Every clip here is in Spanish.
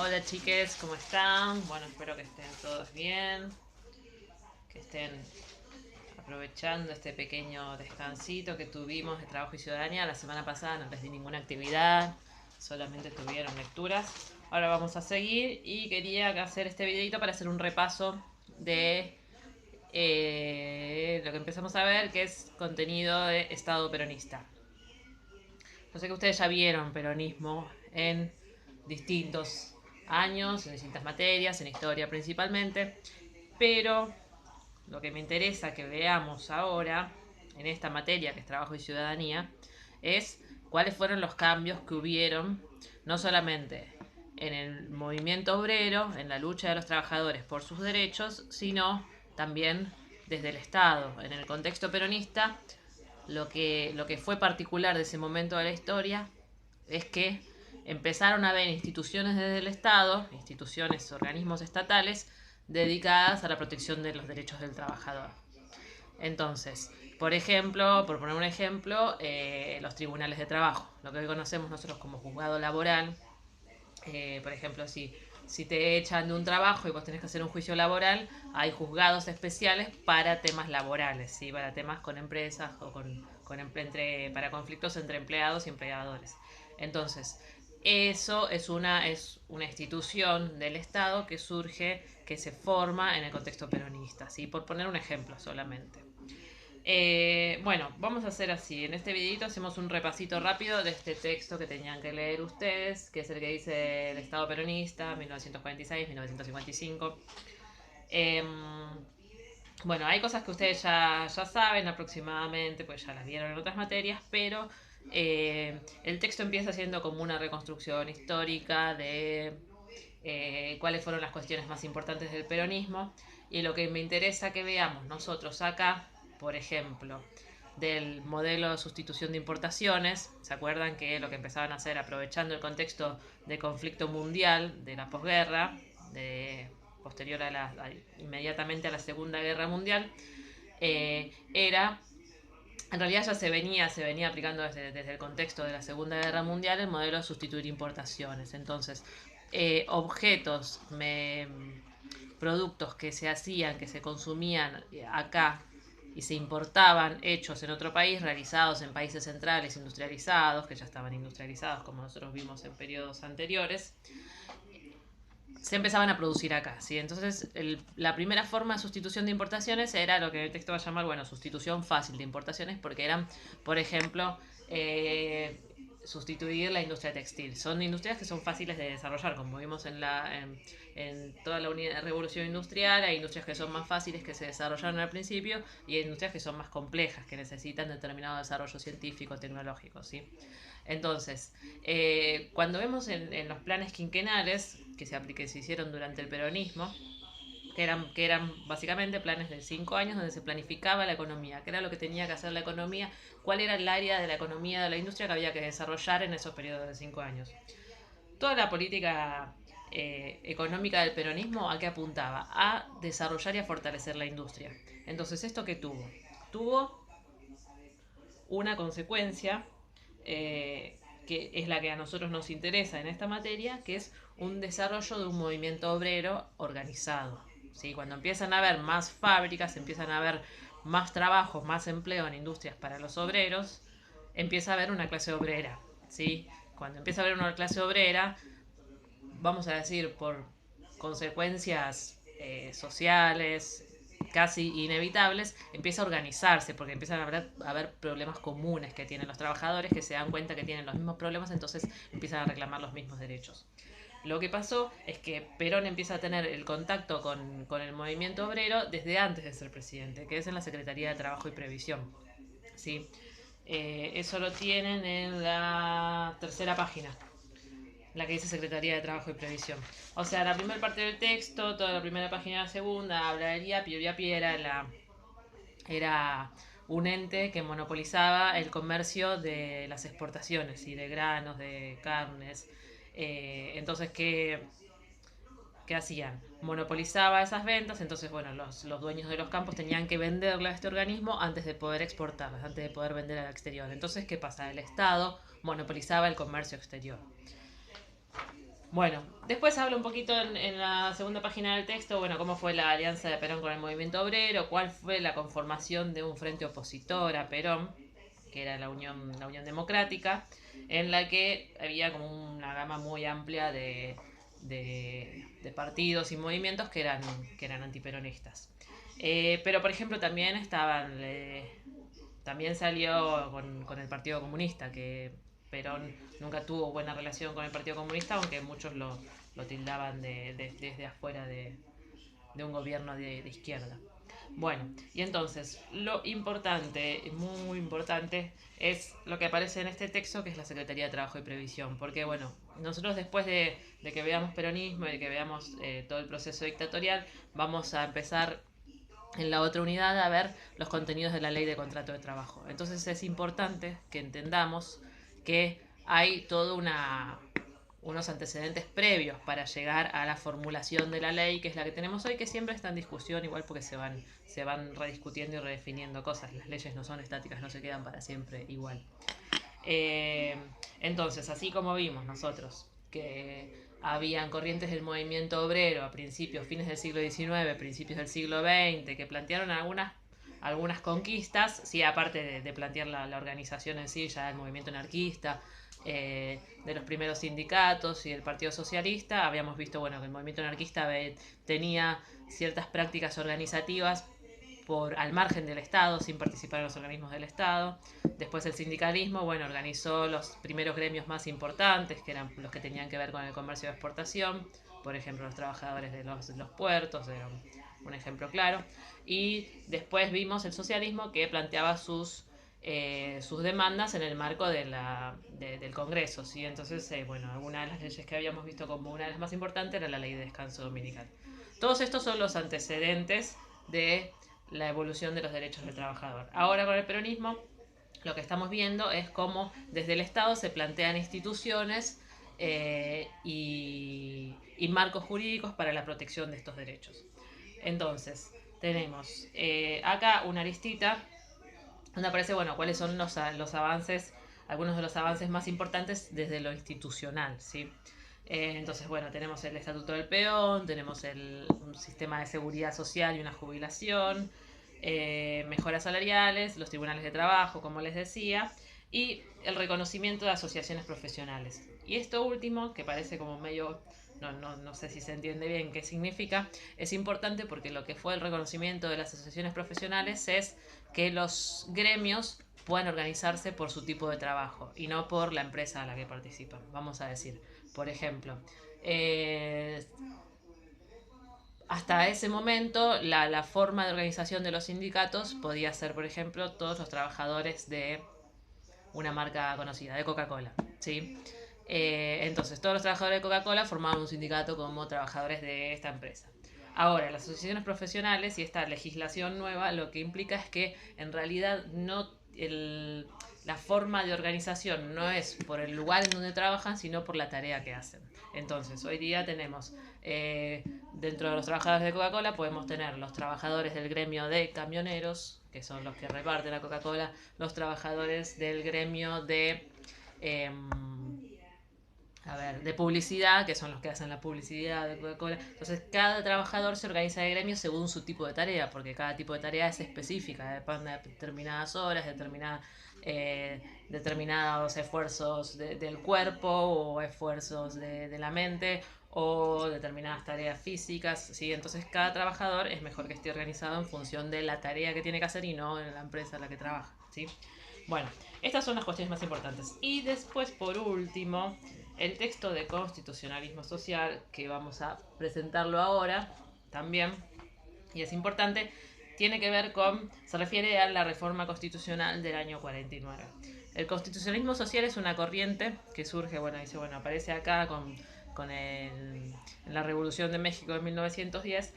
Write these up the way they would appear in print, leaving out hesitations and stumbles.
Hola chiques, ¿cómo están? Bueno, espero que estén todos bien, que estén aprovechando este pequeño descansito que tuvimos de trabajo y ciudadanía. La semana pasada no les di ninguna actividad, solamente tuvieron lecturas. Ahora vamos a seguir y quería hacer este videito para hacer un repaso de lo que empezamos a ver, que es contenido de Estado peronista. Yo sé que ustedes ya vieron peronismo en distintos años, en distintas materias, en historia principalmente, pero lo que me interesa que veamos ahora, en esta materia que es trabajo y ciudadanía, es cuáles fueron los cambios que hubieron, no solamente en el movimiento obrero, en la lucha de los trabajadores por sus derechos, sino también desde el Estado, en el contexto peronista. Lo que fue particular de ese momento de la historia es que empezaron a haber instituciones desde el Estado, instituciones, organismos estatales, dedicadas a la protección de los derechos del trabajador. Entonces, por ejemplo, por poner un ejemplo, los tribunales de trabajo, lo que hoy conocemos nosotros como juzgado laboral. Por ejemplo, si te echan de un trabajo y vos tenés que hacer un juicio laboral, hay juzgados especiales para temas laborales, ¿sí? Para temas con empresas o para conflictos entre empleados y empleadores. Entonces, eso es una institución del Estado que surge, que se forma en el contexto peronista, ¿sí? Por poner un ejemplo solamente. Bueno, vamos a hacer así. En este videito hacemos un repasito rápido de este texto que tenían que leer ustedes, que es el que dice el Estado peronista, 1946-1955. Eh, bueno, hay cosas que ustedes ya saben aproximadamente, pues ya las vieron en otras materias, pero el texto empieza siendo como una reconstrucción histórica de cuáles fueron las cuestiones más importantes del peronismo. Y lo que me interesa que veamos nosotros acá, por ejemplo, del modelo de sustitución de importaciones. ¿Se acuerdan que lo que empezaban a hacer, aprovechando el contexto de conflicto mundial de la posguerra, posterior inmediatamente a la Segunda Guerra Mundial, era en realidad ya se venía aplicando desde el contexto de la Segunda Guerra Mundial el modelo de sustituir importaciones. Entonces, objetos, productos que se hacían, que se consumían acá y se importaban hechos en otro país, realizados en países centrales industrializados, que ya estaban industrializados como nosotros vimos en periodos anteriores, se empezaban a producir acá, ¿sí? Entonces, la primera forma de sustitución de importaciones era lo que el texto va a llamar, bueno, sustitución fácil de importaciones, porque eran, por ejemplo, sustituir la industria textil. Son industrias que son fáciles de desarrollar, como vimos en toda la revolución industrial. Hay industrias que son más fáciles, que se desarrollaron al principio, y hay industrias que son más complejas, que necesitan determinado desarrollo científico, tecnológico, ¿sí? Entonces, cuando vemos en los planes quinquenales que se hicieron durante el peronismo, que eran básicamente planes de 5 años donde se planificaba la economía, qué era lo que tenía que hacer la economía, cuál era el área de la economía de la industria que había que desarrollar en esos periodos de 5 años. Toda la política económica del peronismo, ¿a qué apuntaba? A desarrollar y a fortalecer la industria. Entonces, ¿esto qué tuvo? Tuvo una consecuencia que es la que a nosotros nos interesa en esta materia, que es un desarrollo de un movimiento obrero organizado. ¿Sí? Cuando empiezan a haber más fábricas, empiezan a haber más trabajos, más empleo en industrias para los obreros, empieza a haber una clase obrera. ¿Sí? Cuando empieza a haber una clase obrera, vamos a decir, por consecuencias sociales casi inevitables, empieza a organizarse, porque empiezan a haber problemas comunes que tienen los trabajadores, que se dan cuenta que tienen los mismos problemas, entonces empiezan a reclamar los mismos derechos. Lo que pasó es que Perón empieza a tener el contacto con el movimiento obrero desde antes de ser presidente, que es en la Secretaría de Trabajo y Previsión. ¿Sí? Eso lo tienen en la tercera página, la que dice Secretaría de Trabajo y Previsión. O sea, la primera parte del texto, toda la primera página de la segunda, habla del IAPI. El IAPI era un ente que monopolizaba el comercio de las exportaciones, y de granos, de carnes. Entonces, ¿qué hacían? Monopolizaba esas ventas, entonces, bueno, los dueños de los campos tenían que venderle a este organismo antes de poder exportarlas, antes de poder vender al exterior. Entonces, ¿qué pasa? El Estado monopolizaba el comercio exterior. Bueno, después habla un poquito en la segunda página del texto, bueno, cómo fue la alianza de Perón con el movimiento obrero, cuál fue la conformación de un frente opositor a Perón, que era la Unión Democrática, en la que había como una gama muy amplia de partidos y movimientos que eran antiperonistas. Pero, por ejemplo, también también salió con el Partido Comunista, que Perón nunca tuvo buena relación con el Partido Comunista, aunque muchos lo tildaban desde afuera de un gobierno de izquierda. Bueno, y entonces lo importante, muy importante, es lo que aparece en este texto, que es la Secretaría de Trabajo y Previsión. Porque, bueno, nosotros después de que veamos peronismo y de que veamos todo el proceso dictatorial, vamos a empezar en la otra unidad a ver los contenidos de la ley de contrato de trabajo. Entonces es importante que entendamos que hay todo unos antecedentes previos para llegar a la formulación de la ley, que es la que tenemos hoy, que siempre está en discusión, igual porque se van rediscutiendo y redefiniendo cosas. Las leyes no son estáticas, no se quedan para siempre igual. Eh, entonces, así como vimos nosotros que habían corrientes del movimiento obrero a principios, fines del siglo XIX, principios del siglo XX, que plantearon algunas conquistas, sí, aparte de plantear la organización en sí, ya el movimiento anarquista, de los primeros sindicatos y el Partido Socialista, habíamos visto bueno, que el movimiento anarquista tenía ciertas prácticas organizativas al margen del Estado, sin participar en los organismos del Estado. Después el sindicalismo, bueno, organizó los primeros gremios más importantes, que eran los que tenían que ver con el comercio de exportación, por ejemplo, los trabajadores de los puertos, era un ejemplo claro. Y después vimos el socialismo que planteaba sus demandas en el marco del Congreso, ¿sí? Entonces, bueno, alguna de las leyes que habíamos visto como una de las más importantes era la ley de descanso dominical. Todos estos son los antecedentes de la evolución de los derechos del trabajador. Ahora con el peronismo lo que estamos viendo es cómo desde el Estado se plantean instituciones y marcos jurídicos para la protección de estos derechos. Entonces, tenemos acá una listita donde aparece, bueno, cuáles son los avances, algunos de los avances más importantes desde lo institucional, ¿sí? Entonces, bueno, tenemos el Estatuto del Peón, tenemos un sistema de seguridad social y una jubilación, mejoras salariales, los tribunales de trabajo, como les decía, y el reconocimiento de asociaciones profesionales. Y esto último, que parece como medio, no sé si se entiende bien qué significa, es importante porque lo que fue el reconocimiento de las asociaciones profesionales es que los gremios puedan organizarse por su tipo de trabajo y no por la empresa a la que participan. Vamos a decir, por ejemplo, hasta ese momento la forma de organización de los sindicatos podía ser, por ejemplo, todos los trabajadores de una marca conocida, de Coca-Cola, ¿sí? Entonces, todos los trabajadores de Coca-Cola formaban un sindicato como trabajadores de esta empresa. Ahora, las asociaciones profesionales y esta legislación nueva lo que implica es que en realidad la forma de organización no es por el lugar en donde trabajan, sino por la tarea que hacen. Entonces, hoy día tenemos, dentro de los trabajadores de Coca-Cola, podemos tener los trabajadores del gremio de camioneros, que son los que reparten la Coca-Cola, los trabajadores del gremio eh, de publicidad, que son los que hacen la publicidad de Coca-Cola. Entonces, cada trabajador se organiza de gremio según su tipo de tarea, porque cada tipo de tarea es específica, depende de determinadas horas, determinados esfuerzos del cuerpo o esfuerzos de la mente o determinadas tareas físicas, ¿sí? Entonces cada trabajador es mejor que esté organizado en función de la tarea que tiene que hacer y no en la empresa en la que trabaja, ¿sí? Bueno, estas son las cuestiones más importantes. Y después, por último, el texto de constitucionalismo social, que vamos a presentarlo ahora también, y es importante, tiene que ver se refiere a la reforma constitucional del año 49. El constitucionalismo social es una corriente que surge, aparece acá en la Revolución de México de 1910,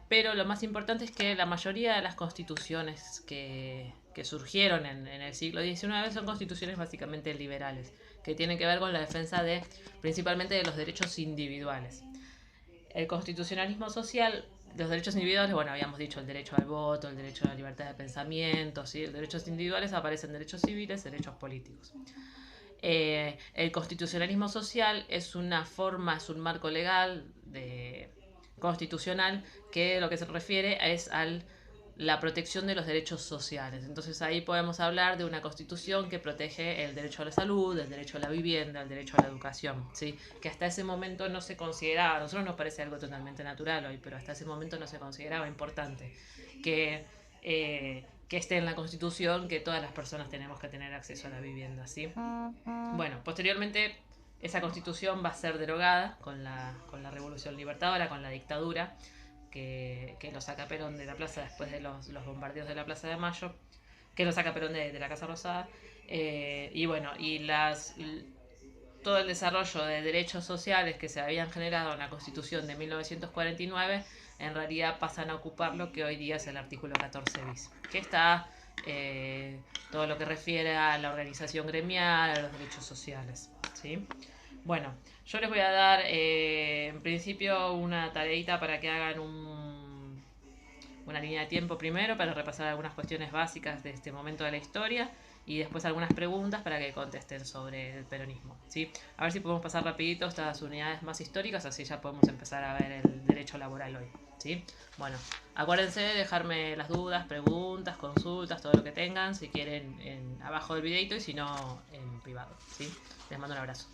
pero lo más importante es que la mayoría de las constituciones que surgieron en el siglo XIX son constituciones básicamente liberales, que tienen que ver con la defensa principalmente de los derechos individuales. El constitucionalismo social, los derechos individuales, bueno, habíamos dicho el derecho al voto, el derecho a la libertad de pensamiento, ¿sí? Los derechos individuales aparecen derechos civiles, derechos políticos. El constitucionalismo social es una forma, es un marco legal constitucional que lo que se refiere es a la protección de los derechos sociales. Entonces ahí podemos hablar de una constitución que protege el derecho a la salud, el derecho a la vivienda, el derecho a la educación, ¿sí? Que hasta ese momento no se consideraba, a nosotros nos parece algo totalmente natural hoy, pero hasta ese momento no se consideraba importante que esté en la constitución que todas las personas tenemos que tener acceso a la vivienda, ¿sí? Bueno, posteriormente esa constitución va a ser derogada con la Revolución Libertadora, con la dictadura, que lo saca Perón de la plaza después de los bombardeos de la Plaza de Mayo, que lo saca Perón de la Casa Rosada. Y bueno, todo el desarrollo de derechos sociales que se habían generado en la Constitución de 1949 en realidad pasan a ocupar lo que hoy día es el artículo 14 bis, que está todo lo que refiere a la organización gremial, a los derechos sociales, ¿sí? Bueno, yo les voy a dar en principio una tareita para que hagan una línea de tiempo primero para repasar algunas cuestiones básicas de este momento de la historia y después algunas preguntas para que contesten sobre el peronismo, ¿sí? A ver si podemos pasar rapidito estas unidades más históricas, así ya podemos empezar a ver el derecho laboral hoy, ¿sí? Bueno, acuérdense de dejarme las dudas, preguntas, consultas, todo lo que tengan, si quieren abajo del videito y si no en privado, ¿sí? Les mando un abrazo.